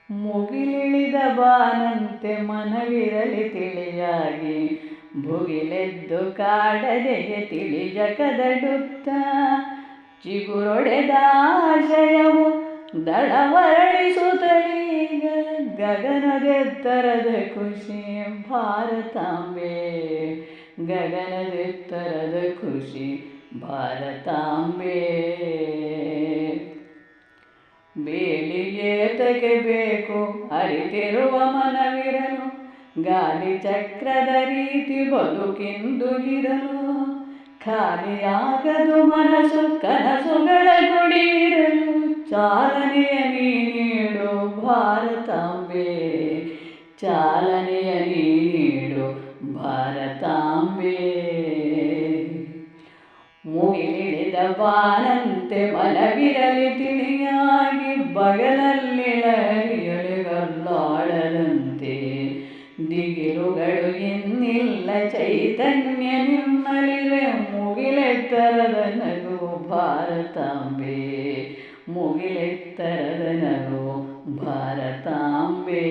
ಮುಗಿಲಿಳಿದ ಬಾನಂತೆ ಮನವಿರಲಿ ತಿಳಿಯಾಗಿ, ಭುಗಿಲೆದ್ದು ಕಾಡದೆಗೆ ತಿಳಿಜ ಕದಡುತ್ತ, ಚಿಗುರೊಡೆದ ಆಶಯವು ದಳವರಳಿಸುತ್ತಲೀಗ ಗಗನದೆತ್ತರದ ಖುಷಿ ಭಾರತಾಂಬೆ, ಗಗನದೆತ್ತರದ ಖುಷಿ ಭಾರತಾಂಬೆ. ಬೇಲಿಗೇತಕ್ಕೆ ಬೇಕು ಅರಿತಿರುವ ಮನವಿರಲು, ಗಾಲಿ ಚಕ್ರದ ರೀತಿ ಬದುಕಿಂದುಗಿರಲು, ಖಾಲಿಯಾಗದು ಮನಸ್ಸು ಕನಸುಗಳ ಗುಡಿಯಿರಲು, ಚಾಲನೆಯ ನೀಡು ಭಾರತಾಂಬೆ, ಚಾಲನೆಯ ನೀಡು ಭಾರತಾಂಬೆ. ಮುಗಿಲಿಳಿದ ಬಾನಂತೆ ಮನವಿರಲಿ ತಿಳಿಯಾಗಿ, ಬಗಲಲ್ಲಿ ಲಹರಿಯೊಳಗಲ್ಲಾಡದಂತೆ, ದಿಗಿಲುಗಳು ಇನ್ನಿಲ್ಲ ಚೈತನ್ಯ ನಿಮ್ಮಲಿವೆ, ಮುಗಿಲೆತ್ತರದ ನಗು ಭಾರತಾಂಬೆ, ಮುಗಿಲೆತ್ತರದ ನಗು ಭಾರತಾಂಬೆ.